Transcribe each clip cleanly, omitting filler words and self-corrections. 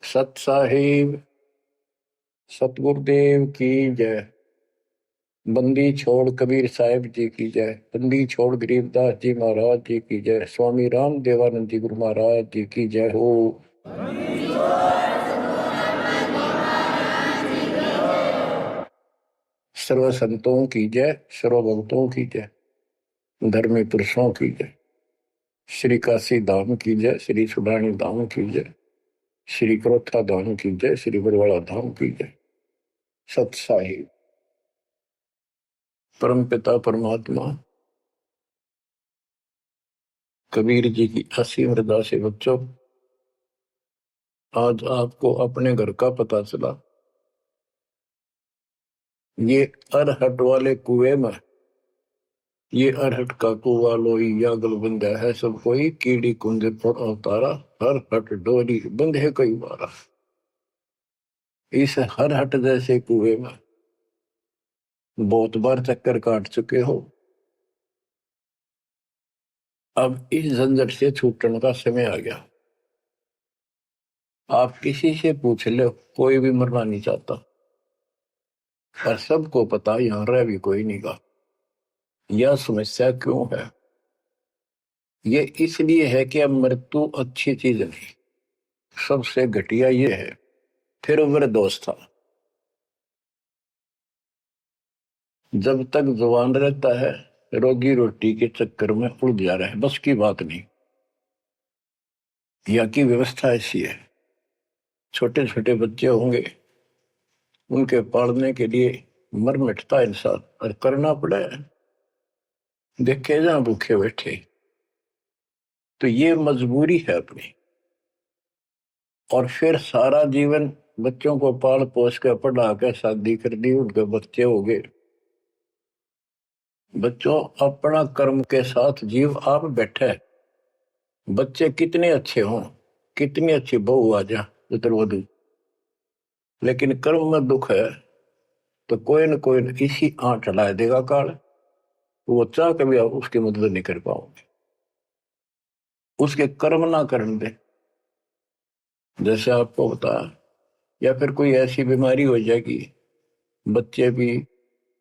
सत साहिब सतगुरुदेव की जय। बंदी छोड़ कबीर साहिब जी की जय। बंदी छोड़ गरीबदास जी महाराज जी की जय। स्वामी राम देवानंद जी गुरु महाराज जी की जय हो। सर्व संतों की जय, सर्व भक्तों की जय, धर्मी पुरुषों की जय। श्री काशी धाम की जय, श्री सुडानी धाम की जय, श्री क्रोथा धाम की जय, श्री बरवाड़ा धाम की जय। सत साहिब परम पिता परमात्मा कबीर जी की असीम हृदय से बच्चों, आज आपको अपने घर का पता चला। ये अरहट वाले कुएं में, ये अरहट का कुआ लोई या गलबंदा है सब कोई, कीड़ी कुंजे पर अवतारा, हर हट डोरी बंधे कई बारा। इस हर हट जैसे कुएं में बहुत बार चक्कर काट चुके हो। अब इस झंझट से छूटने का समय आ गया। आप किसी से पूछ लो, कोई भी मरना नहीं चाहता, पर सबको पता यहां रह भी कोई नहीं का। यह समस्या क्यों है? ये इसलिए है कि अब मृत्यु अच्छी चीज नहीं, सबसे घटिया ये है। फिर उम्र दोस्त था, जब तक जवान रहता है रोजी रोटी के चक्कर में उड़ जा रहा है, बस की बात नहीं। यहाँ की व्यवस्था ऐसी है, छोटे छोटे बच्चे होंगे, उनके पालने के लिए मर मिटता इंसान, और करना पड़े। देखे जहां भूखे बैठे, तो ये मजबूरी है अपनी। और फिर सारा जीवन बच्चों को पाल पोस कर पढ़ा कर शादी कर दी, उनके बच्चे हो गए। बच्चों, अपना कर्म के साथ जीव आप बैठे। बच्चे कितने अच्छे हों, कितनी अच्छी बहू आ जा पुत्रवधू, लेकिन कर्म में दुख है तो कोई न कोई इसी आंट चला देगा काल। वो चाह कभी आप उसकी मदद नहीं कर पाओगे, उसके कर्म ना करने दे। जैसे आपको बताया, या फिर कोई ऐसी बीमारी हो जाएगी, बच्चे भी,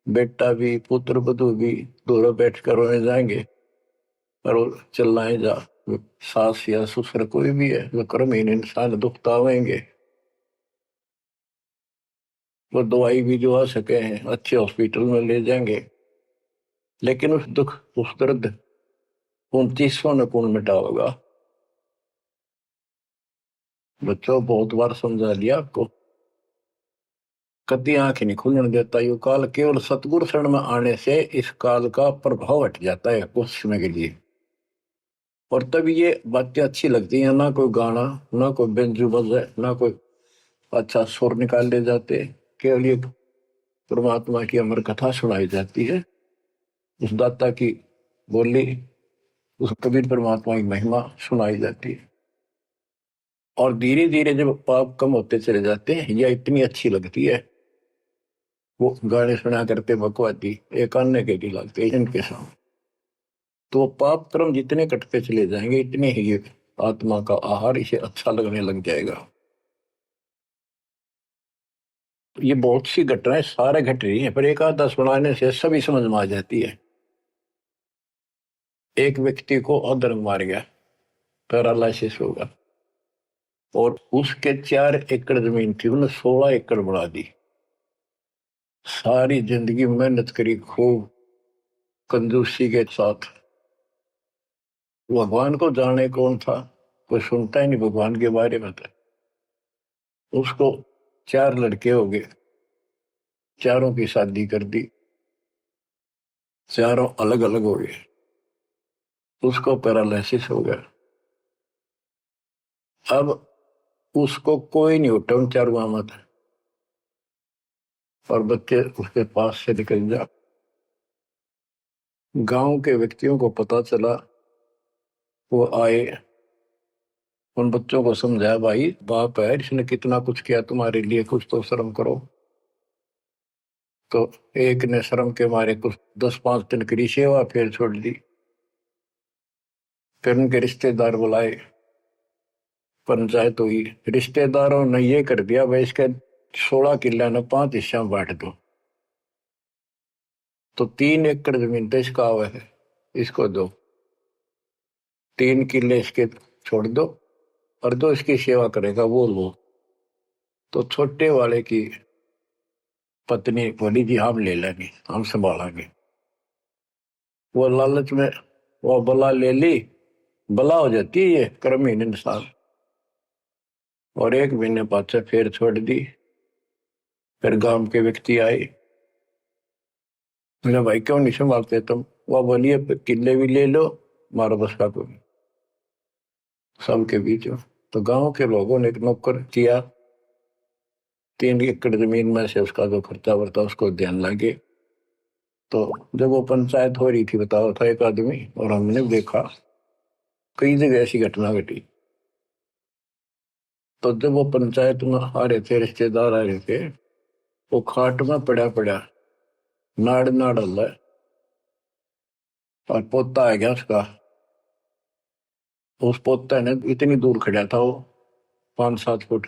बेटा भी, पुत्र वधू भी दोनों बैठ कर रोने जाएंगे, और चिल्लाए जा। सास या ससुर कोई भी है, वो कर्महीन इंसान दुखतावेंगे। वो दवाई भी जो आ सके हैं अच्छे हॉस्पिटल में ले जाएंगे, लेकिन उस दुख उस दर्द 29 ने कौन मिटा होगा? बच्चों, बहुत बार समझा लिया आपको, कति आंख नहीं खुलने देता। यू काल केवल सतगुरु शरण में आने से इस काल का प्रभाव हट जाता है कुछ समय के लिए, और तब ये बातें अच्छी लगती हैं। ना कोई गाना, ना कोई बेंजू बजे, ना कोई अच्छा सुर निकाल ले जाते, केवल ये परमात्मा की अमर कथा सुनाई जाती है, उस दाता की बोली, उस कबीर परमात्मा की महिमा सुनाई जाती है। और धीरे धीरे जब पाप कम होते चले जाते हैं, यह इतनी अच्छी लगती है। वो गाने सुना करते भगवती एक अन्य के लिए लगते इनके सामने, तो पाप कर्म जितने कटते चले जाएंगे, इतने ही ये आत्मा का आहार इसे अच्छा लगने लग जाएगा। ये बहुत सी घटनाएं सारे घट रही हैं, पर एक आधा सुनाने से सभी समझ में आ जाती है। एक व्यक्ति को अधर्म मार गया, पैरालिसिस होगा, और उसके 4 एकड़ जमीन थी, उन्हें 16 एकड़ बढ़ा दी। सारी जिंदगी मेहनत करी खूब कंजूसी के साथ। भगवान को जाने कौन था, कोई सुनता ही नहीं भगवान के बारे में। था उसको 4 लड़के हो गए, चारों की शादी कर दी, चारों अलग अलग हो गए, उसको पैरालिसिस हो गया। अब उसको कोई नहीं उठा उन चारों मत, और बच्चे उसके पास से निकल जा। गांव के व्यक्तियों को पता चला, वो आए, उन बच्चों को समझाया, भाई बाप है, इसने कितना कुछ किया तुम्हारे लिए, कुछ तो शर्म करो। तो एक ने शर्म के मारे कुछ 10-5 दिन की सेवा फिर छोड़ दी। फिर उनके रिश्तेदार बुलाए, पंचायत हुई, रिश्तेदारों ने ये कर दिया भाई इसके 16 किले ने 5 हिस्सा में बांट दो, तो 3 एकड़ जमीन तो इसका हुआ है, इसको दो, 3 किले इसके छोड़ दो, और जो इसकी सेवा करेगा वो लो। तो छोटे वाले की पत्नी बोली जी हम ले लेंगे, हम संभालेंगे। वो लालच में वो बला ले ली, बला हो जाती है ये कर्महीन इंसान, और 1 महीने पाछे फिर छोड़ दी। फिर गांव के व्यक्ति आए, मेरा भाई क्यों नहीं संभालते तुम? वह बोलिए किले भी ले लो, मारो बस का कोई सबके बीच में। तो गांव के लोगों ने एक नौकर किया, 3 एकड़ जमीन में से उसका जो खर्चा वर्ता उसको ध्यान लगे। तो जब वो पंचायत हो रही थी, बताओ था एक आदमी, और हमने देखा कई जगह ऐसी घटना घटी। तो जब वो पंचायत में आ रहे थे, रिश्तेदार आ रहे थे, वो खाट में पड़ा पड़ा नाड़ नाड़ हल्ला, और पोता आ गया उसका। उस पोता ने इतनी दूर खड़ा था वो, 5-7 फुट,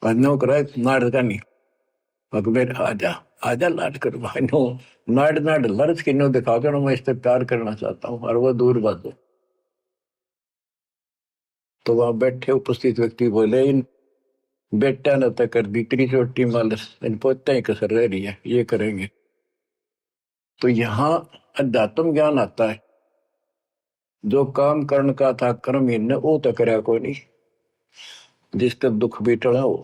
नो करा नाड़ का नहीं, अकबर आजा आजा लाट कर भाई नो, नाड़ नाड़ लर्ज की नो दिखा कर मैं इससे प्यार करना चाहता हूँ, और वो दूर बात। तो वहां बैठे उपस्थित व्यक्ति बोले इन बेटा ने तक कर दी इतनी छोटी मालस, इन पोते ही कसर रह रही है, ये करेंगे। तो यहाँ अध्यात्म ज्ञान आता है, जो काम करने का था कर्म ने वो तो करया कोई नहीं, जिसका दुख भी टला हो,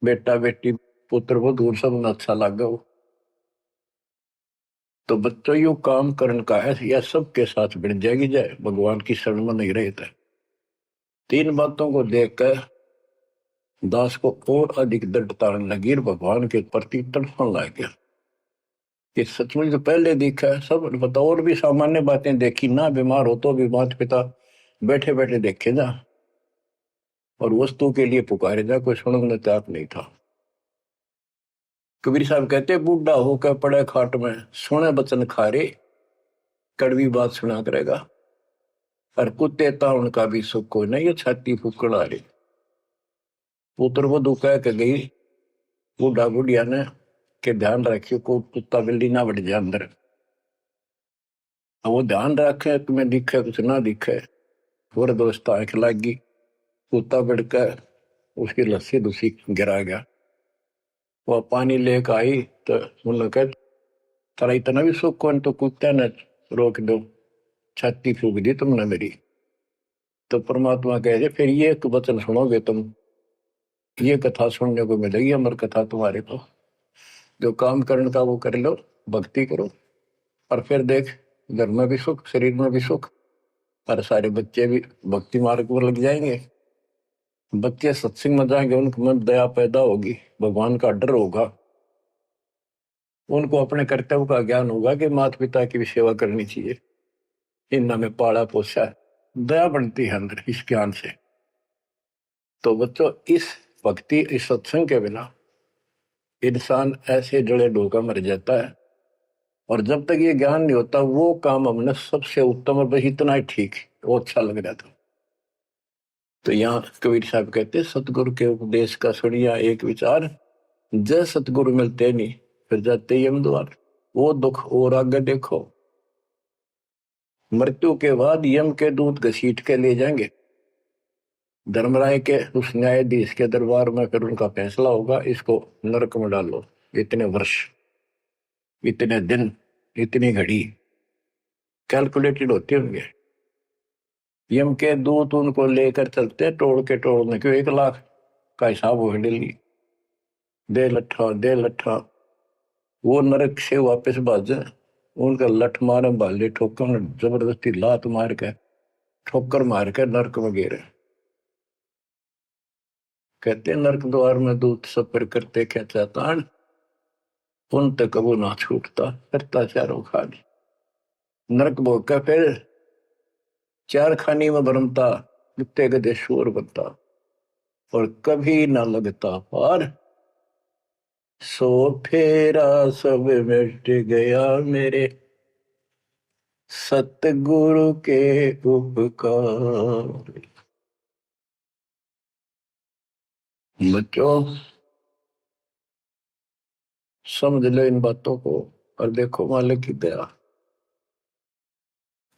बेटा बेटी पुत्र वो दूर सब न अच्छा लगा हो। तो बच्चों यू काम करने का है, यह सबके साथ बढ़ जाएगी जाए, भगवान की शरण में नहीं रहता। 3 बातों को देखकर दास को और अधिक दृढ़ता लगी और भगवान के प्रति तड़पण लग गया कि सचमुच तो पहले देखा है सब बताओ, और भी सामान्य बातें देखी ना, बीमार हो तो भी माता पिता बैठे बैठे देखे जा, और वस्तु के लिए पुकारे जा, कोई सुनने तैयार नहीं था। कबीर साहब कहते बूढ़ा होकर पड़े खाट में, सुने बचन खारे, कड़वी बात सुना करेगा, और कुत्ते ता उनका भी सुख कोई नहीं, ये छाती फूकड़ आ रही। पुत्र वो दुखा के गई बूढ़ा बुढ़िया ने के ध्यान रखियो को कुत्ता बिल्ली ना बढ़ जाए अंदर। वो ध्यान रखे तुम्हें दिखे कुछ ना दिखे, और दोस्त आंख लागी, कुत्ता बढ़कर उसकी लस्सी दूसी गिरा गया। वह पानी लेकर आई तो उन्होंने कहा तारा इतना भी सुख कौन, तो कुत्ते ने रोक दो, छाती फूक दी तुमने मेरी। तो परमात्मा कहे फिर ये एक वचन सुनोगे तुम, ये कथा सुनने को मिलेगी अमर कथा तुम्हारे को, जो काम करने का वो कर लो, भक्ति करो, और फिर देख घर में भी सुख, शरीर में भी सुख, और सारे बच्चे भी भक्ति मार्ग पर लग जाएंगे। बच्चे सत्संग में जाएंगे, उनके मन दया पैदा होगी, भगवान का डर होगा, उनको अपने कर्तव्य का ज्ञान होगा कि माता पिता की भी सेवा करनी चाहिए, इन्होंने में पाला पोसा है, दया बनती है अंदर इस ज्ञान से। तो बच्चों इस भक्ति इस सत्संग के बिना इंसान ऐसे जड़े डोका मर जाता है, और जब तक ये ज्ञान नहीं होता वो काम हमने सबसे उत्तम और बस इतना ही ठीक वो अच्छा लग रहा था। तो यहाँ कबीर साहब कहते सतगुरु के उपदेश का सुनिया एक विचार, जय सतगुरु मिलते नहीं फिर जाते यम द्वार, वो दुख और आगे देखो, मृत्यु के बाद यम के दूत घसीट के ले जाएंगे धर्मराय के उस न्यायाधीश के दरबार में, फिर उनका फैसला होगा इसको नरक में डालो, इतने वर्ष, इतने दिन, इतनी घड़ी कैलकुलेटेड होते होंगे। यम के दूत उनको लेकर चलते तोड़ के तोड़ने क्यों, 1 लाख का हिसाब हो डेली, दे लट्ठा दे लट्ठा, वो नरक से वापस भाजे, उनका लठ मारे भाले ठोकर, जबरदस्ती लात मार के ठोकर मार के नरक में गिरे। कहते नरक द्वार में दूत सफर करते क्या चाहता, उन तक कबू ना छूटता, करता चारों खानी, नरक भोग का फिर 4 खानी में भरमता, कुत्ते गधे शोर बनता, और कभी ना लगता पार, सो फेरा सब मिट गया मेरे सतगुरु के उपकार। बच्चों समझ लो इन बातों को और देखो मालिक की दया।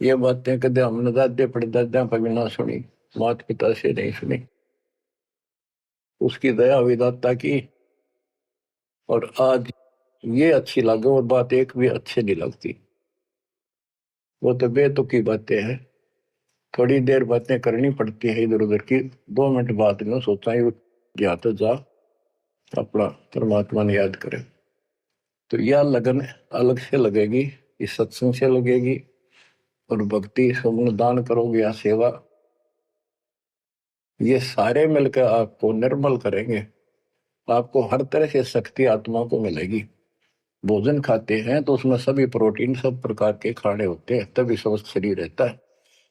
ये बातें कदे हमने दादे परदादा पर भी ना सुनी, माता पिता से नहीं सुनी। उसकी दया विदाता की, और आज ये अच्छी लगे और बात एक भी अच्छी नहीं लगती। वो तो बेतुकी बातें हैं, थोड़ी देर बातें करनी पड़ती है इधर उधर की। 2 मिनट बाद में सोचा या तो जा अपना परमात्मा ने याद करे। तो यह लगन अलग से लगेगी, इस सत्संग से लगेगी, और भक्ति समूह दान करोगे या सेवा, ये सारे मिलकर आपको निर्मल करेंगे। आपको हर तरह से शक्ति आत्मा को मिलेगी। भोजन खाते हैं तो उसमें सभी प्रोटीन सब प्रकार के खाने होते हैं, तभी स्वस्थ शरीर रहता है।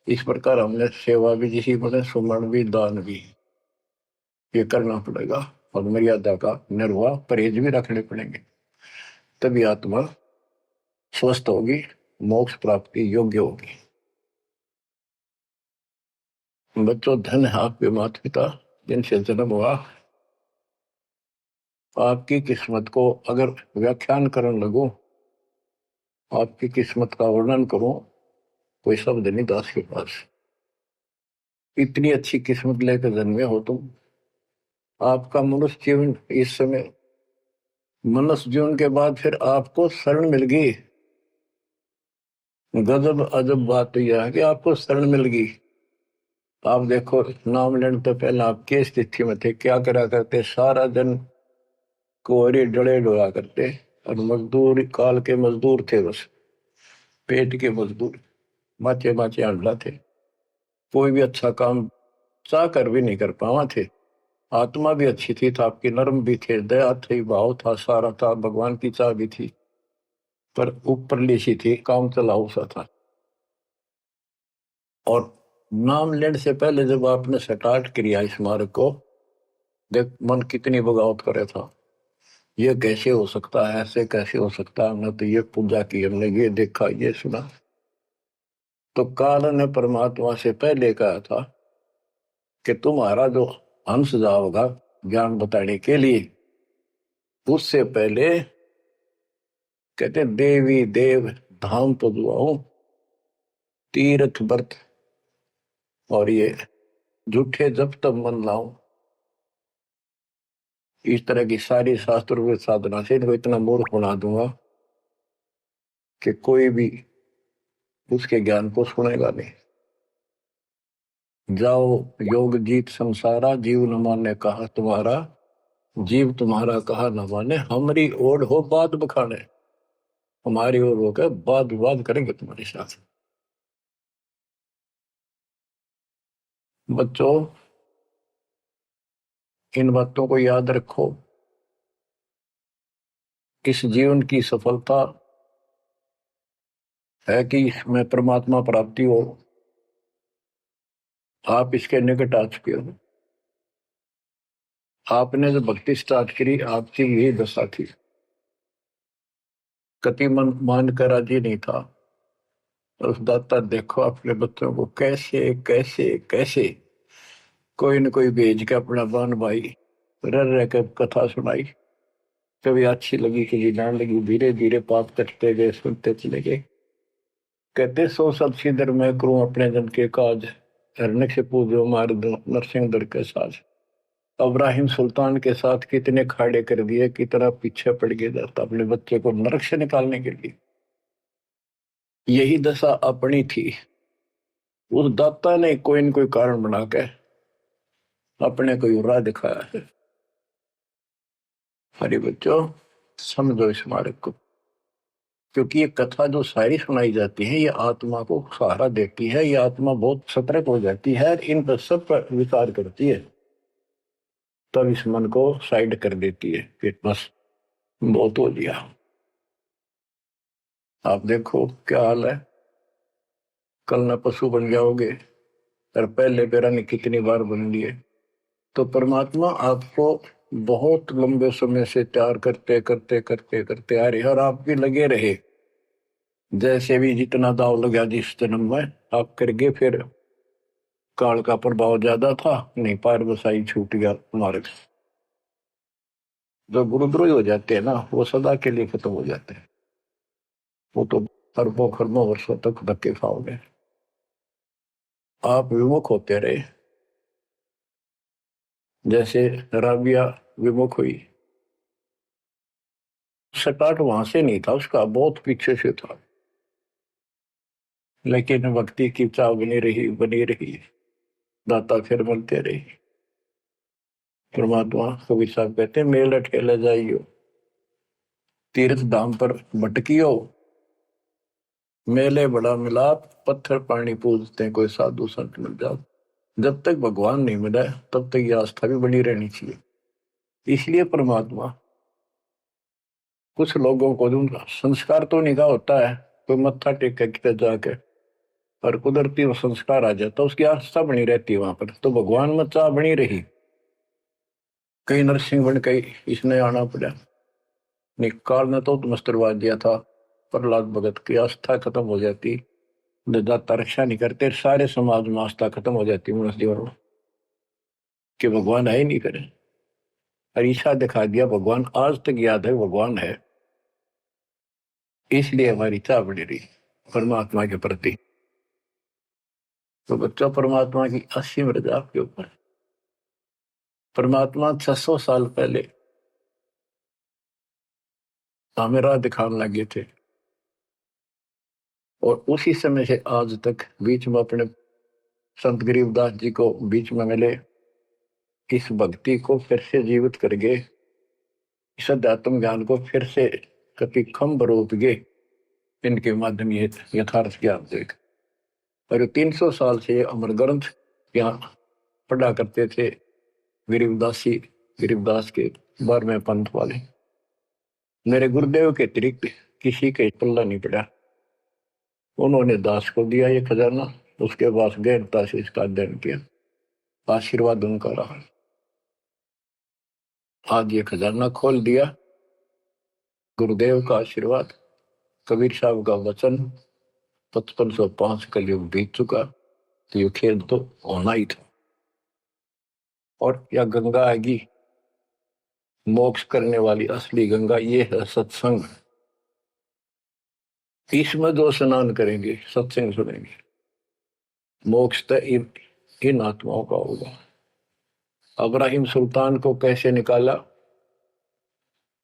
इस प्रकार हमने सेवा भी जिसी बने, सुमरण भी, दान भी, ये करना पड़ेगा। और मर्यादा का निर्वाह परहेज भी रखने पड़ेंगे, तभी आत्मा स्वस्थ होगी, मोक्ष प्राप्ति योग्य होगी। बच्चों धन है आपके माता पिता जिनसे जन्म हुआ। आपकी किस्मत को अगर व्याख्यान करने लगो, आपकी किस्मत का वर्णन करो, कोई शब्द नहीं दास के पास। इतनी अच्छी किस्मत लेकर जन्मे हो तुम। आपका मनुष्य जीवन इस समय, मनुष्य जीवन के बाद फिर आपको शरण मिल गई। गजब अजब बात यह है कि आपको शरण मिल गई। आप देखो नाम लेने तो पहले आप किस स्थिति में थे, क्या करा करते, सारा दिन कोहरे डले डोला करते, और मजदूर काल के मजदूर थे, बस पेट के मजदूर, माचे माचे अंडा थे। कोई भी अच्छा काम चाह कर भी नहीं कर पावा थे। आत्मा भी अच्छी थी, तो आपकी नर्म भी थे, दया थी, भाव था, सारा था, भगवान की चाह भी थी, पर ऊपरली सी थी, काम चलाऊ सा था। और नाम लेने से पहले जब आपने स्टार्ट किया इस मार्ग को, देख मन कितनी बगावत करे था। ये कैसे हो सकता है, ऐसे कैसे हो सकता है, हमने तो ये पूजा की, हमने ये देखा, ये सुना। तो काल ने परमात्मा से पहले कहा था कि तुम्हारा जो हंस जाओगा ज्ञान बताने के लिए, उससे पहले कहते देवी देव धाम पदुआओ, तीर्थ व्रत और ये झूठे जब तब मन लाऊं। इस तरह की सारी शास्त्र में साधना से इनको इतना मूर्ख बना दूंगा कि कोई भी उसके ज्ञान को सुनेगा नहीं। जाओ योग जीत संसारा, जीव न माने कहा तुम्हारा, जीव तुम्हारा कहा न माने, हमारी ओर हो बात बखाने। हमारी ओर होकर बात विवाद करेंगे तुम्हारे साथ। बच्चों इन बातों को याद रखो। इस जीवन की सफलता है कि इसमें परमात्मा प्राप्ति हो। आप इसके निकट आ चुके हो। आपने जो भक्ति स्टार्ट करी, आपकी यही दशा थी। कति मन मान कर राजी नहीं था। उस दाता देखो अपने बच्चों को कैसे कैसे कैसे कोई न कोई भेज के अपना बान भाई रह रह कर कथा सुनाई। कभी अच्छी लगी, कभी ना लगी, धीरे धीरे पाप कटते गए, सुनते चले गए। कहते सो सब सिदर मैं करूं अपने जन के काज, हरने से पूजो मार दो नरसिंह दर के साज। इब्राहिम सुल्तान के साथ कितने खाड़े कर दिए, कितना पीछे पड़ गया जाता अपने बच्चे को नरक से निकालने के लिए। यही दशा अपनी थी। उस दाता ने कोई न कोई कारण बना के अपने को राह दिखाया है। हरी बच्चों समझो इस मार्ग को, क्योंकि ये कथा जो सारी सुनाई जाती है, ये आत्मा को सहारा देती है। ये आत्मा बहुत सतर्क हो जाती है, इन पर सब पर विचार करती है, तब इस मन को साइड कर देती है कि बस बहुत हो लिया। आप देखो क्या हाल है, कल न पशु बन जाओगे, और पहले पेरानी कितनी बार बन लिए। तो परमात्मा आपको बहुत लंबे समय से तैयार करते करते करते करते आ रहे, और आप भी लगे रहे। जैसे भी जितना दाव लगा जिस जन्म में आप करके, फिर काल का प्रभाव ज्यादा था, नहीं पार बसाई छूट गया मार्ग। जो गुरुद्रोही हो जाते हैं ना, वो सदा के लिए खत्म हो जाते हैं। वो तो अरबों खरबों वर्षों तक धक्के खाओगे। आप विमुख होते रहे, जैसे राबिया विमुख हुई। स्टार्ट वहां से नहीं था उसका, बहुत पीछे से था, लेकिन भक्ति की चाह बनी रही। दाता फिर मिलते रही। परमात्मा कबीर साहब कहते हैं, मेल अठेले जाइयो, तीर्थ धाम पर भटकियो, मेले बड़ा मिलाप, पत्थर पानी पूजते हैं, कोई साधु संत मिल जाओ। जब तक भगवान नहीं मिला तब तक ये आस्था भी बनी रहनी चाहिए। इसलिए परमात्मा कुछ लोगों को दूंगा, संस्कार तो निकाह होता है, कोई मत्था टेक के किधर जाके, और कुदरती वो संस्कार आ जाता, उसकी आस्था बनी रहती है वहां पर, तो भगवान में चाह बनी रही। कई नरसिंह बन के इसने आना पड़ा, निकाल ने तो मस्टरवा दिया था, प्रहलाद भगत की आस्था खत्म हो जाती, दाता रक्षा नहीं करते, सारे समाज में आस्था खत्म हो जाती मनुष्य जीवन में, कि भगवान है ही नहीं करे। ईशा दिखा दिया भगवान, आज तक याद है भगवान है। इसलिए हमारी चाह बनी रही परमात्मा के प्रति। तो बच्चों, परमात्मा की असीम रजा आपके ऊपर। परमात्मा 600 साल पहले हमें राह दिखाने लगे थे, और उसी समय से आज तक बीच में अपने संत गरीबदास जी को बीच में मिले, इस भक्ति को फिर से जीवित कर गए, इस अध्यात्म ज्ञान को फिर से कभी खम्भ रोप गए। इनके माध्यम ये यथार्थ ज्ञान देख, और 300 साल से अमर ग्रंथ यहाँ पढ़ा करते थे गरीबदासी, गरीबदास के 12वें पंथ वाले। मेरे गुरुदेव के अतिरिक्त किसी के पल्ला नहीं पड़ा। उन्होंने दास को दिया ये खजाना, उसके बाद गहनता से इसका अध्ययन किया, आशीर्वाद उनका रहा। आज ये खजाना खोल दिया, गुरुदेव का आशीर्वाद, कबीर साहब का वचन, 5505 कलयुग बीत चुका, तो ये खेल तो होना ही था। और यह गंगा आएगी, मोक्ष करने वाली असली गंगा, ये है सत्संग। इसमें जो स्नान करेंगे, सत्संग सुनेंगे, मोक्ष तो इन आत्माओं का होगा। अब्राहिम सुल्तान को कैसे निकाला,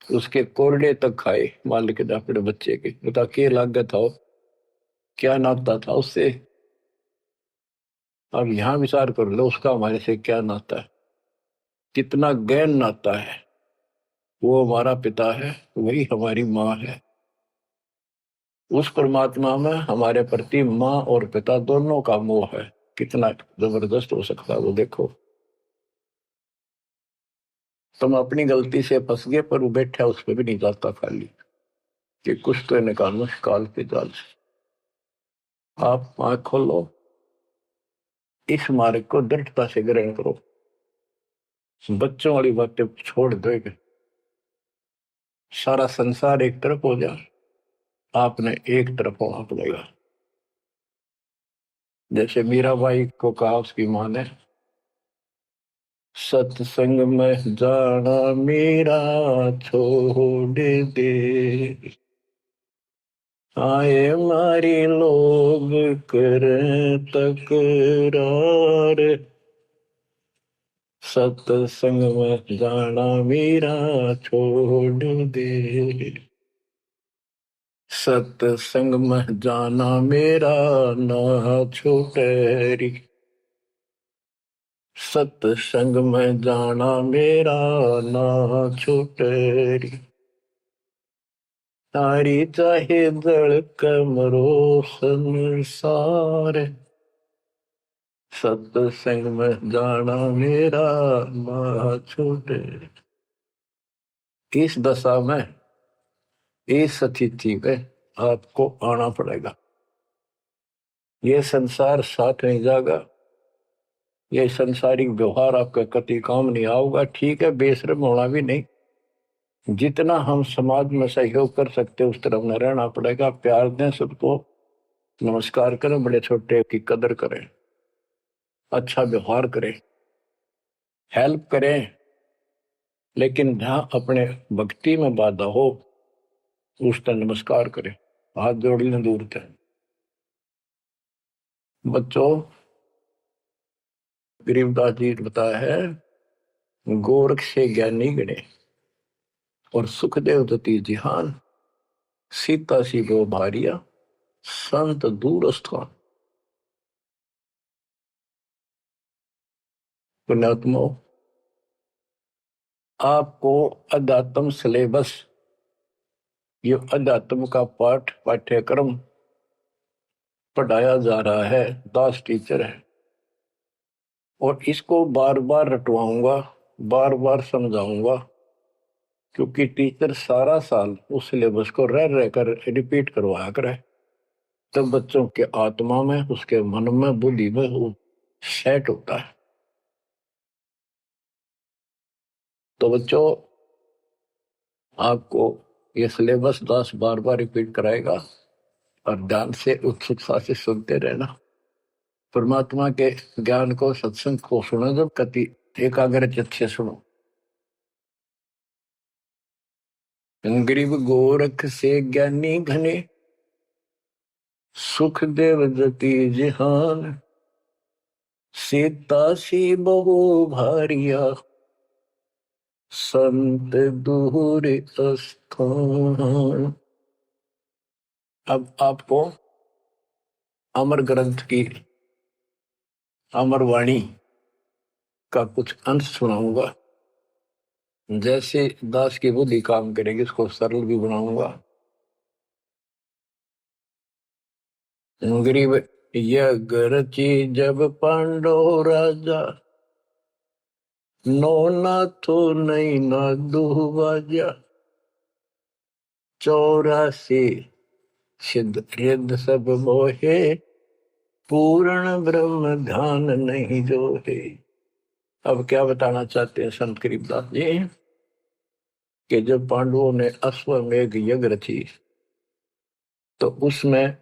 उसके कोरडे तक खाए मालिक ने अपने बच्चे के, बता के लागत हो, क्या नाता था उससे। अब यहां विचार कर लो, उसका हमारे से क्या नाता है, कितना गहन नाता है। वो हमारा पिता है, वही हमारी माँ है। उस परमात्मा में हमारे प्रति माँ और पिता दोनों का मोह है, कितना जबरदस्त हो सकता है वो देखो। तुम अपनी गलती से फंस गए, पर वो बैठा उस पर भी नहीं जाता खाली, कि कुछ तो निकालो काल के जाल से। आप आंख खोलो, इस मार्ग को दृढ़ता से ग्रहण करो, बच्चों वाली बातें छोड़ दो। सारा संसार एक तरफ हो जाए, आपने एक तरफ होना पड़ेगा। जैसे मीराबाई को कहा उसकी मां ने, सत्संग में जाना मेरा छोड़ दे, आए मारी लोग कर तकरार, सत्संग में जाना मेरा छोड़ दे, सत्संग में जाना मेरा ना छूटे, सत्संग में जाना मेरा ना छूटे, तारी चाहे जड़ कमरो संसार, सत्संग में जाना मेरा ना छूटे। इस दशा में, इस स्थिति में आपको आना पड़ेगा। ये संसार साथ नहीं जाएगा, ये संसारिक व्यवहार आपका कति काम नहीं आऊगा। ठीक है, बेशर्म होना भी नहीं, जितना हम समाज में सहयोग कर सकते उस तरफ में रहना पड़ेगा। प्यार दें सबको, नमस्कार करें, बड़े छोटे की कदर करें, अच्छा व्यवहार करें, हेल्प करें, लेकिन जहां अपने भक्ति में बाधा हो उसका नमस्कार करे, हाथ जोड़ लें दूर थे। बच्चों, गरीबदास जी ने बताया है, गोरख से ज्ञानी गणे और सुखदेव दती जिहान, सीता सी गो भारिया संत दूर स्थान। पुण्यात्मा, आपको अध्यात्म सिलेबस, ये अध्यात्म का पाठ्यक्रम पढ़ाया जा रहा है, दास टीचर है, और इसको बार बार रटवाऊंगा, बार बार समझाऊंगा, क्योंकि टीचर सारा साल उस सिलेबस को रह रहकर रिपीट करवाया करे, तब बच्चों के आत्मा में, उसके मन में, बुद्धि में वो सेट होता है। तो बच्चों, आपको ये सिलेबस दास बार बार रिपीट कराएगा और ध्यान से उत्सुकता से सुनते रहना। परमात्मा के ज्ञान को, सत्संग को सुनो, जब कति एकाग्र चित्त से सुनो। गरीब गोरख से ज्ञानी घने, सुख देव जति जिहान, सीता सी बहु भारिया संत दूर स्थान। अब आपको अमर ग्रंथ की अमर वाणी का कुछ अंश सुनाऊंगा। जैसे दास की बुद्धि काम करेगी, इसको सरल भी बनाऊंगा। गरीब यज्ञ रची जब पांडव राजा, नो नाथो नहीं ना दुहबाजा, 84 सिद्ध रिद्ध सब मोहे, पूर्ण ब्रह्म ध्यान नहीं जो है। अब क्या बताना चाहते हैं संत गरीबदास जी, कि जब पांडवों ने अश्वमेघ यज्ञ रची, तो उसमें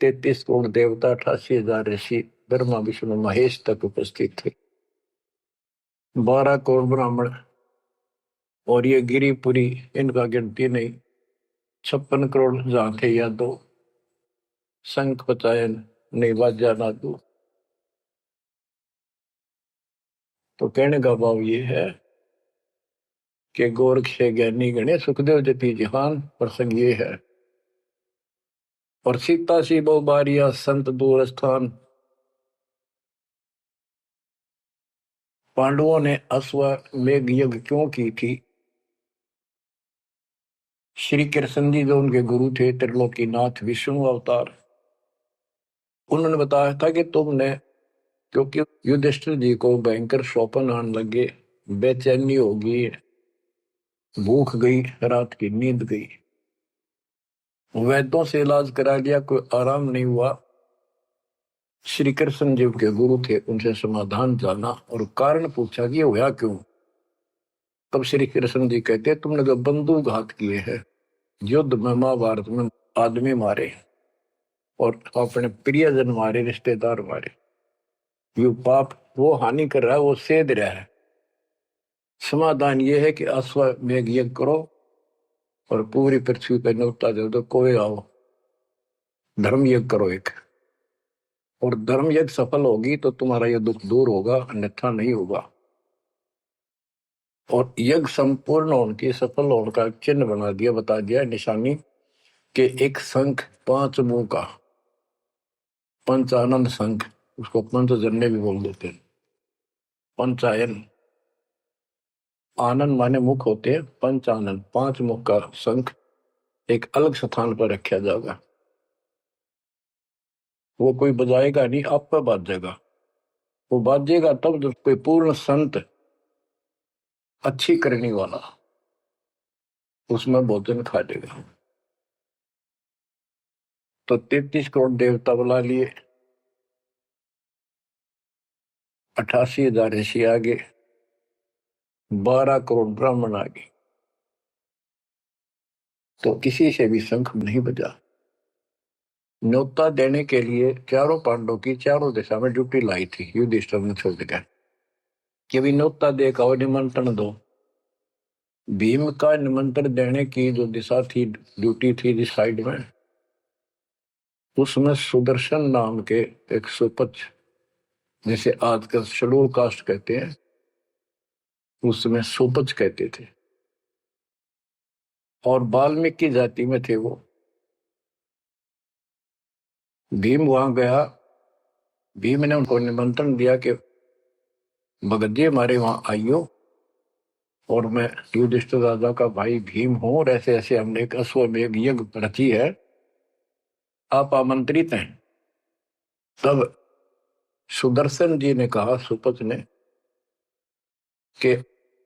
33 करोड़ देवता, 88,000 ऋषि, ब्रह्मा विष्णु महेश तक उपस्थित थे, 12 करोड़ ब्राह्मण, और ये गिरिपुरी, इनका गिनती नहीं, 56 करोड़ जहां थे या दो, शंख पचायन नहीं बाजा ना दो। तो कहने का भाव ये है कि गोरख से ज्ञानी गणे, सुखदेव जति जिहान, प्रसंग ये है। और सीता सी बहु बारिया संत दूर स्थान। पांडवों ने अश्वमेघ यज्ञ क्यों की थी? श्री कृष्ण जी जो उनके गुरु थे, त्रिलोकीनाथ विष्णु अवतार, उन्होंने बताया था कि तुमने, क्योंकि युधिष्ठिर जी को भयंकर शोपन आने लगे, बेचैनी होगी, भूख गई, रात की नींद गई, वैद्यों से इलाज करा लिया, कोई आराम नहीं हुआ। श्री कृष्ण जी के गुरु थे, उनसे समाधान जाना और कारण पूछा कि हुआ क्यों। तब श्री कृष्ण जी कहते, तुमने जो बंदूक घात किए हैं, युद्ध में, महाभारत में आदमी मारे और अपने प्रियजन मारे, रिश्तेदार मारे, ये पाप वो हानि कर रहा है, वो सेध रहा है। समाधान ये है कि अश्वमेघ यज्ञ करो और पूरी पृथ्वी पर न्योता दे दो, कोई आओ, धर्म यज्ञ करो एक, और धर्म यज्ञ सफल होगी तो तुम्हारा ये दुख दूर होगा, अन्यथा नहीं होगा। और यज्ञ संपूर्ण होने की, सफल होने का चिन्ह बना दिया, बता दिया निशानी, कि एक शंख 5 मुंह का, पंचानंद शंख, उसको पंचजन्य भी बोल देते हैं। पंचायन, आनंद माने मुख होते हैं, पंचानंद 5 मुख का शंख एक अलग स्थान पर रखा जाएगा। वो कोई बजाएगा नहीं, आप पर बाजेगा। वो बाजेगा तब जब कोई पूर्ण संत, अच्छी करने वाला उसमें भोजन खा लेगा। तो 33 करोड़ देवता बुला लिए, 88,000 ऋषि आगे, 12 करोड़ ब्राह्मण आगे, तो किसी से भी शंख नहीं बजा। न्योता देने के लिए चारों पांडवों की चारों दिशा में ड्यूटी लाई थी युधिष्ठिर ने छोड़ दिया कि भी न्योता दे का निमंत्रण दो। भीम का निमंत्रण देने की जो दिशा थी, ड्यूटी थी जिस साइड में, उसमें सुदर्शन नाम के एक सुपच, जिसे आजकल शेड्यूल कास्ट कहते हैं, उसमें सुपच कहते थे, और वाल्मीकि जाति में थे वो। भीम वहां गया। भीम ने उनको निमंत्रण दिया कि भगत जी हमारे वहां आइयो, और मैं युधिष्ठिर राजा का भाई भीम हूं, और ऐसे ऐसे हमने एक अश्वमेध यज्ञ रची है, आप आमंत्रित हैं। तब सुदर्शन जी ने कहा, सुपच ने, कि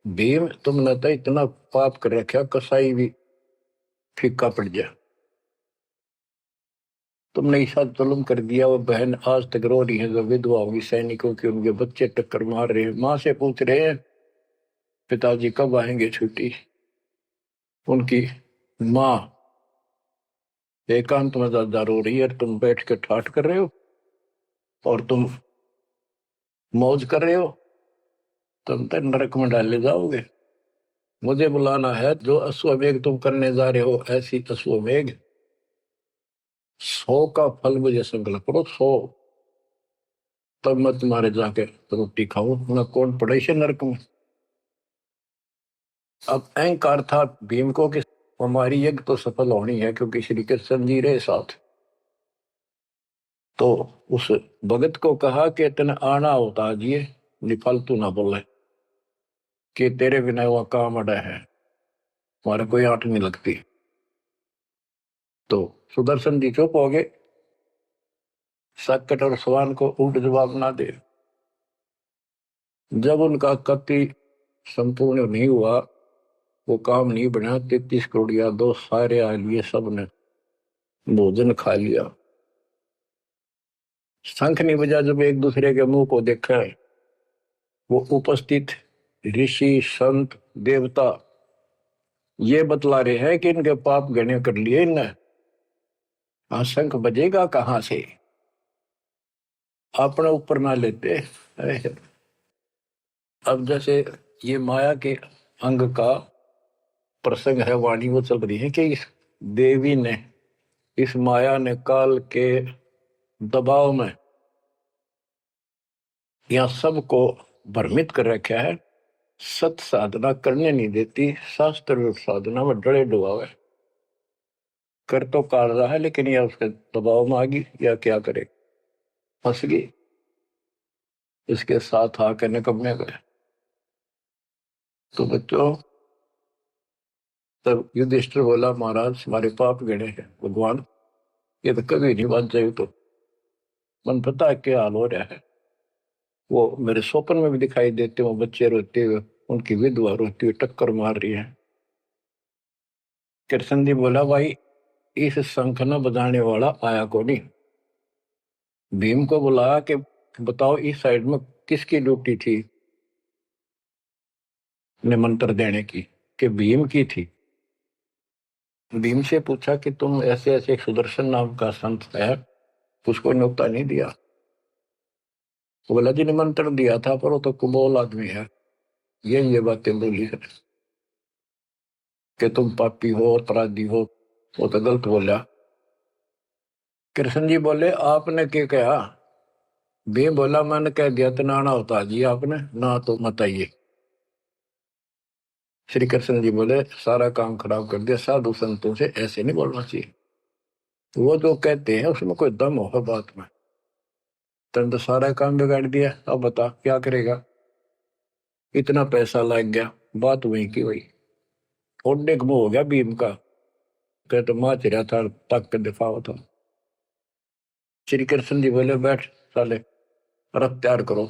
भीम तुमने तो इतना पाप कर रखा, कसाई भी फीका पड़ गया, तुमने ऐसा जुल्म कर दिया। वो बहन आज तक रो रही है, जो विधवा होगी सैनिकों की, उनके बच्चे टक्कर मार रहे हैं, माँ से पूछ रहे हैं पिताजी कब आएंगे छुट्टी। उनकी माँ एकांत में ज्यादा रो रही है, तुम बैठ के ठाठ कर रहे हो और तुम मौज कर रहे हो, तुम तो नरक में डाले जाओगे। मुझे बुलाना है, जो अश्वमेध तुम करने जा रहे हो, ऐसी अश्वमेध 100 का फल मुझे संकल्प करो, 100, तब मैं तुम्हारे जाके रोटी खाऊं, मैं कौन पड़े से नरक में। अब अहंकार था भीम को कि हमारी यज्ञ तो सफल होनी है, क्योंकि श्री कृष्ण जी रहे साथ। तो उस भगत को कहा कि तेने आना होता जी, फालतू ना बोले, कि तेरे बिना वह काम अड़ा है, हमारे कोई आंट नहीं लगती। तो सुदर्शन जी चुप हो गए, सकट और सवान को उल्ट जवाब ना दे। जब उनका कति संपूर्ण नहीं हुआ, वो काम नहीं बना, 33 करोड़िया दो सारे आ लिए, सबने भोजन खा लिया, शंख नहीं बजा। जब एक दूसरे के मुंह को देखा, वो उपस्थित ऋषि संत देवता ये बतला रहे हैं कि इनके पाप गणे कर लिए इनने। हाँ, शंख बजेगा कहां से, अपने ऊपर ना लेते। अब जैसे ये माया के अंग का प्रसंग है, वाणी वो चल रही है कि इस देवी ने, इस माया ने काल के दबाव में यह सबको भ्रमित कर रखा है, सत साधना करने नहीं देती, शास्त्र साधना में डरे डुबावे, कर तो काट रहा है, लेकिन यह उसके दबाव में आ गई, या क्या करे, फंस गई, इसके साथ आकर निकम्मे गए। तो बच्चों, तब युधिष्ठिर बोला, महाराज हमारे पाप गिने हैं, भगवान ये तो कभी नहीं बात जाए। तो मन पता है क्या हाल हो रहा है, वो मेरे स्वप्न में भी दिखाई देते, वो बच्चे रोते हुए, उनकी विधवा रोती हुई टक्कर मार रही है। कृष्ण जी बोला, भाई इस शंख न बजाने वाला आया को नहीं। भीम को बुलाया कि बताओ इस साइड में किसकी ड्यूटी थी निमंत्रण देने की, कि भीम की थी। भीम से पूछा कि तुम ऐसे ऐसे सुदर्शन नाम का संत है, उसको न्योता नहीं दिया। वो बोला, जी निमंत्रण दिया था, पर वो तो कुबोल आदमी है, ये बातें बोली है कि तुम पापी हो, अपराधी हो, वो तो गलत बोला। कृष्ण जी बोले, आपने क्या कहा। भीम बोला, मैंने कह दिया तो नाना होता जी, आपने ना तो मत आइए। श्री कृष्ण जी बोले, सारा काम खराब कर दिया, साधु संतों से ऐसे नहीं बोलना चाहिए, वो जो कहते हैं उसमें कोई दम होगा बात में। तुम तो सारा काम बिगाड़ दिया, अब बता क्या करेगा। इतना पैसा लग गया, बात वही की वही, ओढ़ने का मुंह हो गया भीम का, कह तो माँ चिरा था, तक के दिफा था। श्री कृष्ण जी बोले, बैठ साले, रथ तैयार करो।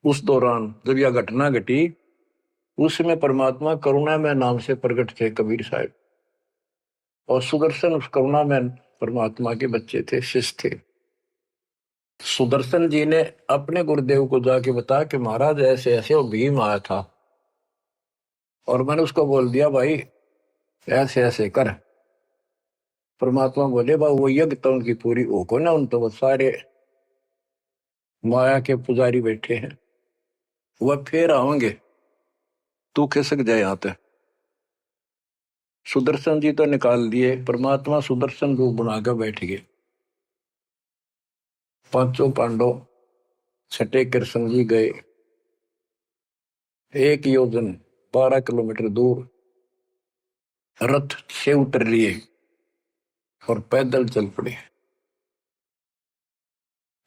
उस दौरान जब यह घटना घटी, उसमें परमात्मा करुणा में नाम से प्रकट थे कबीर साहब, और सुदर्शन उस करुणा में परमात्मा के बच्चे थे, शिष्य थे। सुदर्शन जी ने अपने गुरुदेव को जाके बताया कि महाराज ऐसे ऐसे वो भीम आया था, और मैंने उसको बोल दिया भाई ऐसे ऐसे कर। परमात्मा बोले, भाई वो यज्ञ तो उनकी पूरी हो को ना, उन तो वो सारे माया के पुजारी बैठे हैं, वह फिर आओगे, तू खिसक जाए यहाँ पे। सुदर्शन जी तो निकाल दिए, परमात्मा सुदर्शन रूप बनाकर बैठ गए। पांचों पांडव छठे कृष्ण जी गए, 1 योजन 12 किलोमीटर दूर रथ से उतर लिए और पैदल चल पड़े।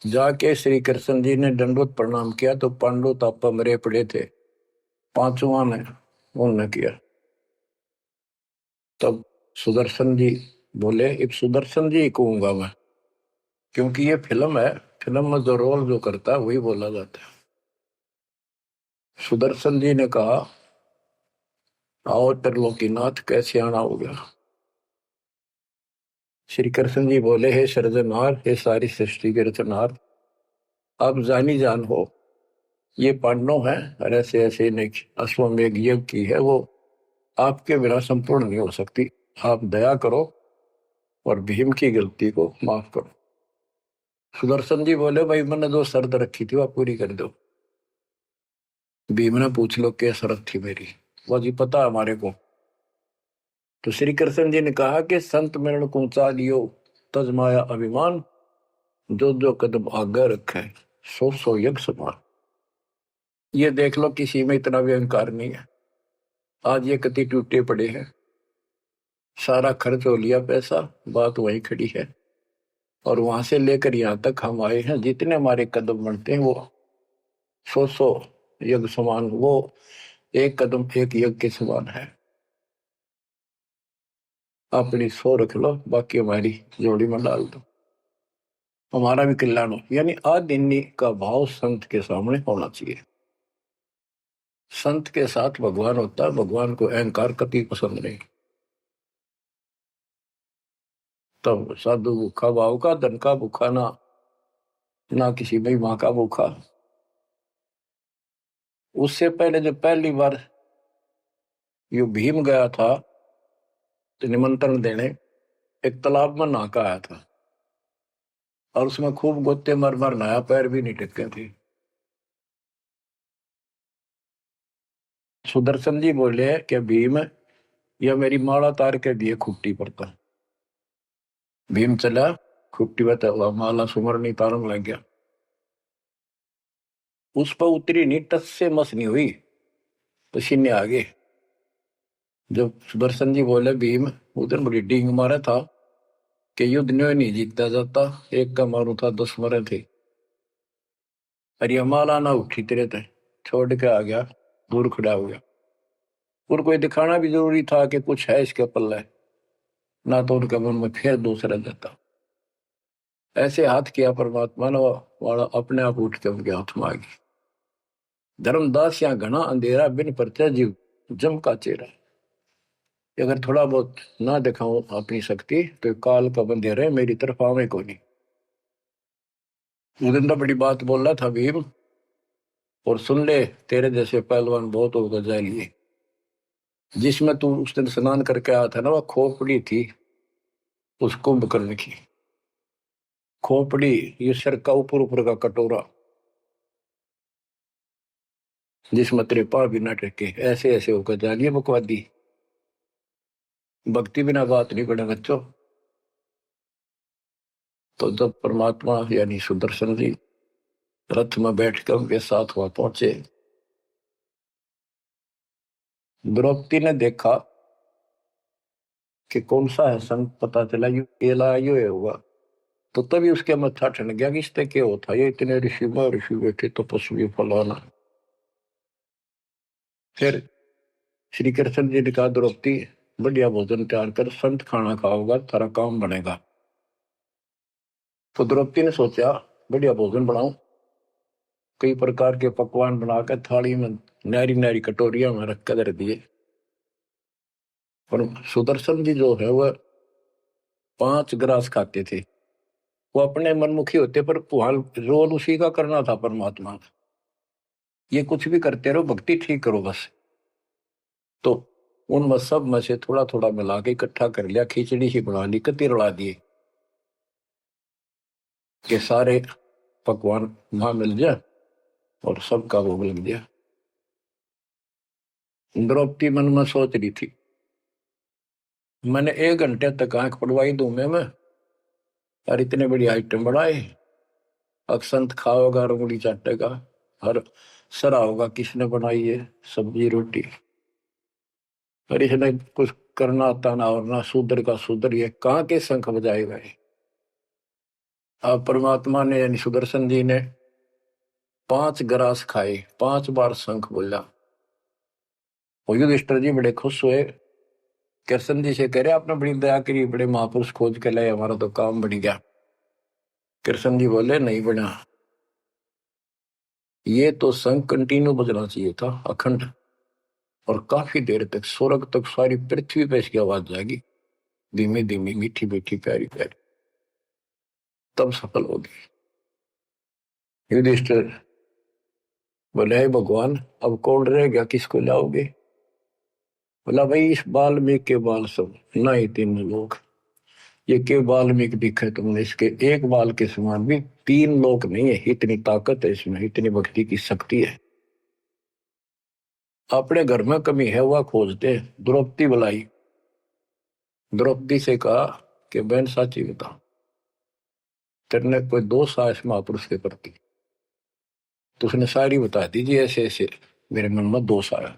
जाके श्री कृष्ण जी ने दंडवत प्रणाम किया तो पांडव तापा मरे पड़े थे, पांचवा ने उन्होंने किया। तब सुदर्शन जी बोले, एक सुदर्शन जी कहूंगा मैं, क्योंकि ये फिल्म है, फिल्म में जो रोल जो करता है वही बोला जाता है। सुदर्शन जी ने कहा, आओ त्रिलोकीनाथ, कैसे आना हो गया। श्री कृष्ण जी बोले, हे सृजनहार, हे सारी सृष्टि के रचनहार, आप जानी जान हो, ये पांडव है और ऐसे ऐसे नहीं, अश्वमेध यज्ञ की है, वो आपके बिना संपूर्ण नहीं हो सकती। आप दया करो और भीम की गलती को माफ करो। सुदर्शन जी बोले, भाई मैंने जो शर्त रखी थी वह पूरी कर दो। भीम ने पूछ लो क्या शर्त थी मेरी, वो जी पता हमारे को। तो श्री कृष्ण जी ने कहा कि संत मरण को ऊंचा लियो, तजमाया अभिमान, जो जो कदम आगे रखे, सो सो यज्ञ समान। ये देख लो, किसी में इतना भी अहंकार नहीं है। आज ये कति टूटे पड़े हैं, सारा खर्च हो लिया पैसा, बात वहीं खड़ी है। और वहां से लेकर यहाँ तक हम आए हैं, जितने हमारे कदम बढ़ते हैं वो सौ यज्ञ समान, वो एक कदम एक यज्ञ के समान है। अपनी 100 रख लो, बाकी हमारी जोड़ी में डाल दो, हमारा भी कल्याण हो। यानी आदिन्नी का भाव संत के सामने होना चाहिए। संत के साथ भगवान होता है, भगवान को अहंकार कति पसंद नहीं। तब साधु भूखा भाव का, धन का भूखा ना, ना किसी में माँ का भूखा। उससे पहले जब पहली बार यो भीम गया था तो निमंत्रण देने, एक तालाब में नहा के आया था और उसमें खूब गोते मर मर नहाया, पैर भी नहीं टिके थे। सुदर्शन जी बोले कि भीम, यह मेरी माला तार के दिए खुट्टी पर था। भीम चला, खुट्टी पर हुआ, माला सुमरनी तारन लग गया। उस पर उतरी नहीं, टस से मस नहीं हुई, पसीने आ गए। जब सुदर्शन जी बोले, भीम उधर बड़ी डींग मारा था कि युद्ध नहीं जीता जाता, एक का मारू था 10 मरे थे। अरे माला ना उठी तेरे थे, छोड़ के आ गया, दूर खड़ा हो गया। और कोई दिखाना भी जरूरी था कि कुछ है इसके पल्ले, ना तो उनके मन में फिर दूसरा देता। ऐसे हाथ किया परमात्मा ने, वाला अपने आप उठ के उनके हाथ में आ गई। धर्मदास या घना अंधेरा, बिन परचा जीव जम का चेहरा। अगर थोड़ा बहुत ना दिखाऊं अपनी शक्ति तो काल का बंधेरा मेरी तरफ आवे को नहीं। उदिन तो बड़ी बात बोल रहा था भीम, और सुन ले, तेरे जैसे पहलवान बहुत होगा जाए लिए। जिसमें तू उस दिन स्नान करके आया था ना, वह खोपड़ी थी उस कुंभकर्ण की। खोपड़ी, ये सर का ऊपर ऊपर का कटोरा, जिसमें तेरे पाँव भी ना टेके, ऐसे ऐसे होकर जानिए बकवादी। भक्ति बिना बात नहीं बने बच्चों। तो जब परमात्मा यानी सुदर्शन जी रथ में बैठकर उनके साथ वहां पहुंचे, द्रौपदी ने देखा कि कौन सा है संत, पता चला यू एला यो है हुआ। तो तभी उसके मत्था ठन गया कि इससे क्या होता, ये इतने ऋषि बैठे तपस्वी फलाना। फिर श्री कृष्ण जी ने कहा, द्रौपदी बढ़िया भोजन तैयार कर, संत खाना खाओगा तारा काम बनेगा। तो द्रौपदी ने सोचा बढ़िया भोजन बनाऊं, कई प्रकार के पकवान बनाकर थाली में नारी नारी कटोरिया में रख कर दिए। और सुदर्शन जी जो है वह 5 ग्रास खाते थे। वो अपने मनमुखी होते, पर रोल उसी का करना था परमात्मा का। ये कुछ भी करते रहो, भक्ति ठीक करो बस। तो उन सब में से थोड़ा थोड़ा मिला के इकट्ठा कर लिया, खिचड़ी ही बना ली, कति रला दिए कि सारे पकवान वहां मिल जाए और सबका भोग लग गया। द्रौपदी मन में सोच रही थी, मैंने 1 घंटे तक आंख पड़वाई दूं मैं और इतने बड़ी आइटम बढ़ाए। अक्षंत खाओगा, रंगुली चाटेगा और सरा होगा किसने बनाई है सब्जी रोटी। और इसने कुछ करना आता ना, और ना शूद्र का शूद्र, ये कहाँ के शंख बजाएगा ये। अब परमात्मा ने यानी सुदर्शन जी ने 5 ग्रास खाए, 5 बार शंख बोला। और युधिष्ठिर जी बड़े खुश हुए, कृष्ण जी से कह रहे आपने बड़ी दया करी, बड़े महापुरुष खोज के लाए, हमारा तो काम बढ़ गया। कृष्ण जी बोले नहीं बना, ये तो शंख कंटिन्यू बजना चाहिए था अखंड, और काफी देर तक स्वर्ग तक सारी पृथ्वी पे इसकी आवाज जाएगी, धीमी धीमी मीठी मीठी प्यारी प्यारी, तब सफल होगी। युधिष्ठिर बोले हे भगवान, अब कौन रह गया, किसको लाओगे। बोला भाई इस वाल्मीकि के बाल सब ना ही 3 लोग, ये के वाल्मीकि दिखे तुमने, इसके एक बाल के समान भी 3 लोग नहीं है, इतनी ताकत है इसमें, इतनी भक्ति की शक्ति है। अपने घर में कमी है वह खोजते। द्रौपदी बुलाई, द्रौपदी से कहा कि बहन साची बता, तेरे कोई दोष आया इस महापुरुष के प्रति, तो उसने सारी बता दीजिए, ऐसे ऐसे मेरे मन में दोष आया।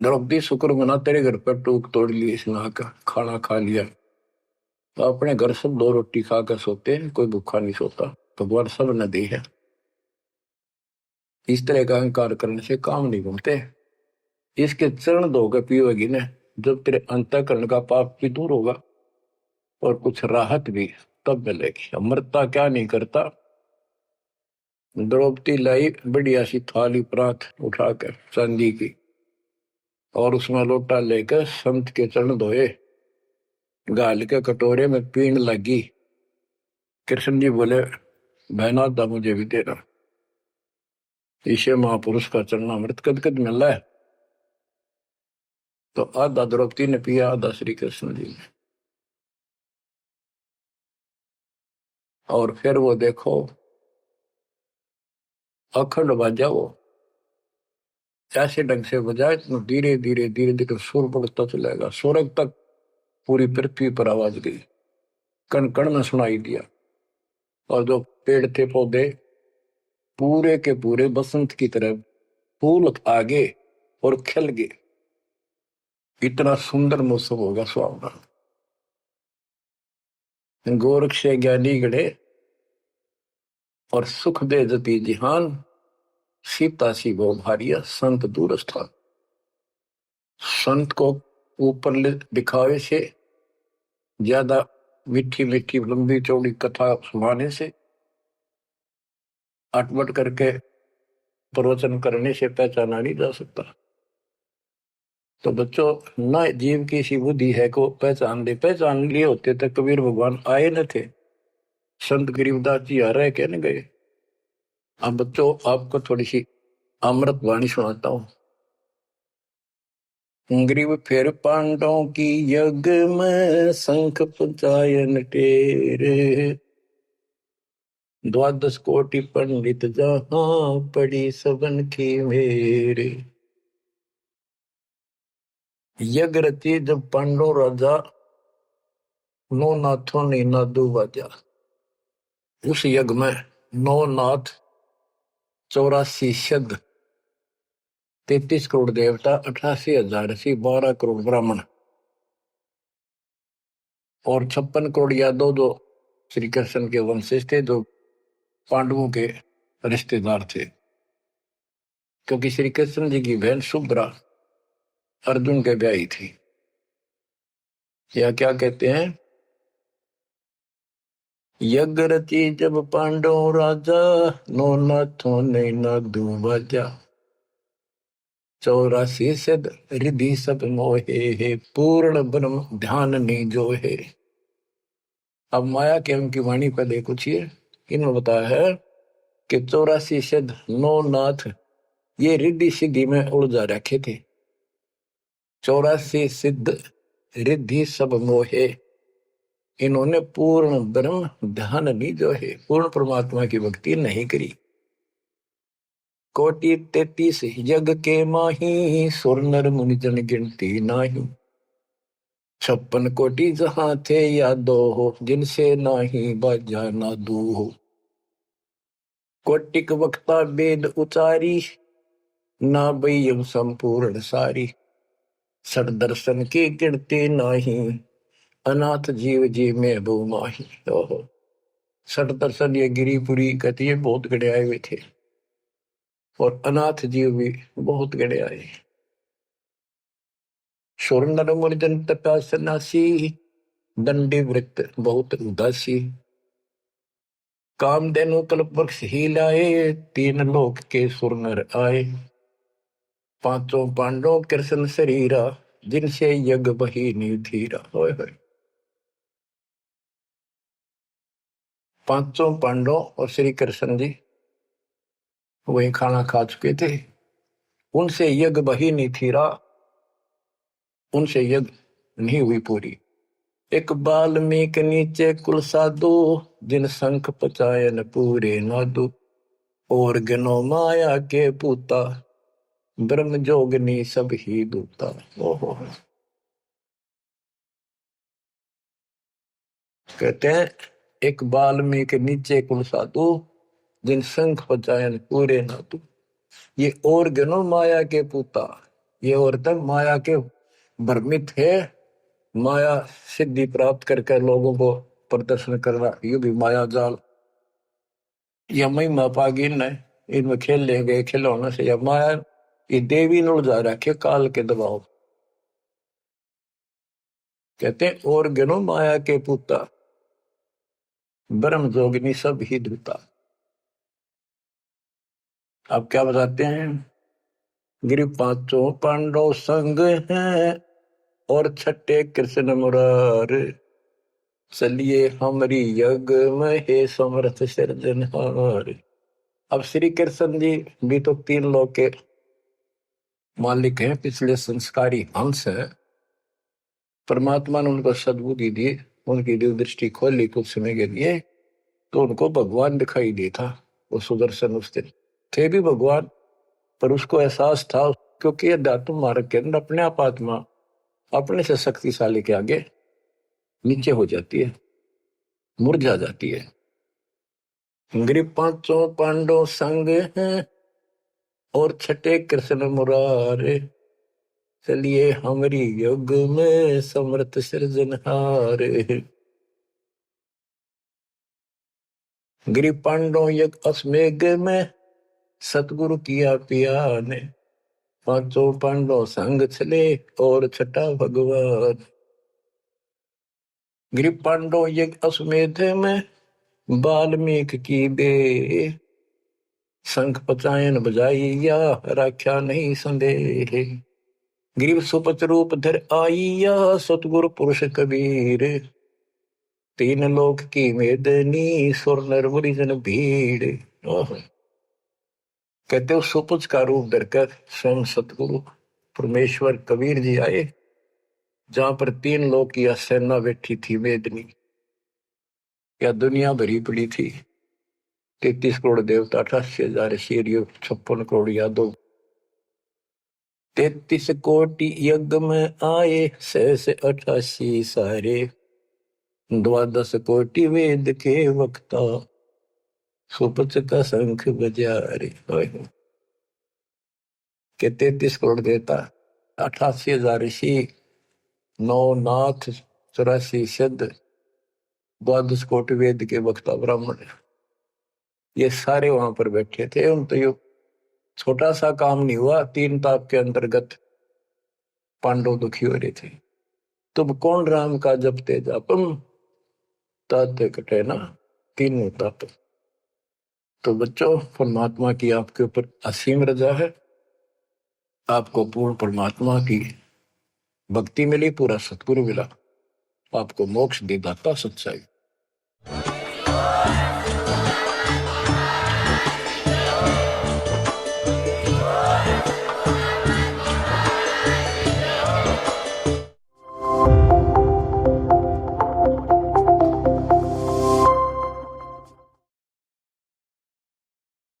द्रौपदी शुक्र मना तेरे घर पर टूक तोड़ ली, इसने का खाना खा लिया, तो अपने घर सब 2 रोटी खा कर सोते हैं, कोई भूखा नहीं सोता, भगवान सब न दी है। इस तरह का अहंकार करने से काम नहीं बनते। इसके चरण धोकर पियोगी ने, जब तेरे अंतःकरण का पाप भी दूर होगा और कुछ राहत भी तब मिलेगी। अमृता क्या नहीं करता। द्रौपदी लाई बढ़िया सी थाली परात उठाकर चांदी की, और उसमें लोटा लेकर संत के चरण धोए, गाल के कटोरे में पीण लगी। कृष्ण जी बोले बहना था मुझे भी देना, इसे महापुरुष का चरणामृत कद कद मिल रहा है। तो आधा द्रौपदी ने पिया, आधा श्री कृष्ण जी ने। और फिर वो देखो अखंड बाजा, वो ऐसे ढंग से बजाए तो धीरे धीरे धीरे धीरे सुर बढ़ता चलेगा, स्वर्ग तक पूरी पृथ्वी पर आवाज गई, कण कण में सुनाई दिया। और जो पेड़ थे पौधे पूरे के पूरे बसंत की तरह फूल आगे और खिल गए, इतना सुंदर मौसम होगा सुहावना। गोरख से ज्ञानी गढ़े और सुख दे जती जिहान, सीता सी गो भारिया संत दूर स्थान। संत को ऊपर दिखावे से ज्यादा मीठी मीठी लंबी चौड़ी कथा सुनाने से, अटपट करके प्रवचन करने से पहचाना नहीं जा सकता। तो बच्चों, न जीव की सी बुद्धि है को पहचान दे, पहचान लिए होते तो कबीर भगवान आए न थे, संत गरीबदास जी आ रहे कहने गए। अब बच्चों आपको थोड़ी सी अमृत वाणी सुनाता हूं। ग्रीव फिर पांडवों की यज्ञ में शंख पंचायन टेरे, 12 कोटि पंडित जहां पड़ी सबन की मेरे। यज्ञ रची जब पांडव राजा, नौ नाथों ने नादू बाजा। उस यज्ञ में 9 नाथ, 84 सिद्ध, 33 करोड़ देवता, 88,000 ऋषि, 12 करोड़ ब्राह्मण और 56 करोड़ यादव, जो श्री कृष्ण के वंशज थे, जो पांडवों के रिश्तेदार थे। क्योंकि श्री कृष्ण जी की बहन सुभद्रा अर्जुन के ब्याही थी। या क्या कहते हैं, यज्ञ रची जब पांडव राजा, नो नाथों ने नादू बाजा। 84 सिद्ध रिधि सब मोहे, पूर्ण ब्रह्म ध्यान नहीं जो है। अब माया के उनकी वाणी पर देखो छिए, इन्होंने बताया है कि 84 सिद्ध 9 नाथ ये रिद्धि सिद्धि में उलझा रखे थे। 84 सिद्ध रिद्धि सब मोहे, इन्होंने पूर्ण ब्रह्म ध्यान नहीं जो है, पूर्ण परमात्मा की भक्ति नहीं करी। कोटि 33 यज्ञ के माही, सुर नर मुनि जन गिनती नाही। 56 कोटि जहां थे यादो हो, जिनसे नाही बाजा नादू हो। कोटिक वक्ता वेद उचारी, ना बयम संपूर्ण सारी। सर दर्शन की गिनती नाही, अनाथ जीव जी में बो माही। ओहो, सठ दर्शन ये गिरिपुरी कहती है बहुत गड़े आए हुए थे, और अनाथ जीव भी बहुत गड़े आए। सुर नर मुनि जन तपा सन्यासी, दंडी वृत्त बहुत उदासी। कामधेनु कल्प वृक्ष ही लाए, तीन लोक के सुर नर आए। पांचों पांडव कृष्ण शरीरा, जिनसे यज्ञ बही निधीरा। होय होय, पांचों पांडव और श्री कृष्ण जी वही खाना खा चुके थे, उनसे यज्ञ बही नहीं थीरा, उनसे यज्ञ नहीं हुई पूरी। एक बाल्मीक नीचे कुल साधु, जिन शंख पचायन पूरे नादु। और गनो माया के पूता, ब्रह्म जोगनी सब ही दूता। ओहो, कहते हैं एक बाल्मीक नीचे कुल साधु, जिन शंख पचायन पूरे नादु। ये और गनो माया के पूता, ये और तक माया के भ्रमित है, माया सिद्धि प्राप्त करके लोगों को प्रदर्शन कर रहा, ये भी माया जाल। या महिमा पागी न इनमें खेल ले गए खिलौने से, या माया ये देवी न उलझा रखे काल के दबाव। कहते हैं और गनो माया के पूता, ब्रह्म जोगिनी सब ही दूता। अब क्या बताते हैं, गिरि पांचों पांडव संग हैं, और छठे कृष्ण मुरार। चलिए हमारी यज्ञ में हे समर्थ सिरजनहार। अब श्री कृष्ण जी भी तो तीन लोक के मालिक हैं, पिछले संस्कारी हंस है। परमात्मा ने उनको सद्बुद्धि दी, उनकी दिव्य दृष्टि खोली कुछ समय के लिए, तो उनको भगवान दिखाई दे था। वो सुदर्शन उस दिन थे भी भगवान, पर उसको एहसास था, क्योंकि अध्यात्म मार्ग के अंदर अपने आप आत्मा अपने से शक्तिशाली के आगे नीचे हो जाती है, मुरझा जाती है। गिरि पांचों पांडव संग हैं, और छठे कृष्ण मुरारे। चलिए हमारी युग में समर्थ सृजनहार। गिरि पांडव यज्ञ अश्वमेघ में, सतगुरु किया पिया ने। पांचों पांडव संग चले, और छठा भगवान। गिरि पांडव यज्ञ अश्वमेध में, बाल्मीक की बे। शंख पचायन बजाइया, राख्या नहीं संदेह। ग्रीव सुपच रूप धर आइया, सतगुरु पुरुष कबीर। तीन लोक की मेदनी, सुर नर मुनि जन भीड़। कहते हो सुपच का रूप धरकर स्वयं सतगुरु परमेश्वर कबीर जी आए, जहां पर तीन लोक की सेना बैठी थी मेदनी, या दुनिया भरी पड़ी थी। 33 करोड़ देवता, 88,000 शीरियो, 56 करोड़ यादव। 33 कोटि यज्ञ में आए, 688 सारे। 12 कोटि वेद के वक्ता, सुपच का शंख बजा रे। के 33 करोड़ देवता, 88,000 ऋषि, 9 नाथ, 84 सिद्ध, 12 कोटि वेद के वक्ता ब्राह्मण, ये सारे वहां पर बैठे थे। उन तो यो छोटा सा काम नहीं हुआ, 3 ताप के अंतर्गत पांडव दुखी हो रहे थे। तुम कौन राम का जपते जापम, ताते कटे ना तीनों ताप। तो बच्चों, परमात्मा की आपके ऊपर असीम रजा है, आपको पूर्ण परमात्मा की भक्ति मिली, पूरा सतगुरु मिला, आपको मोक्ष दी दाता सच्चाई।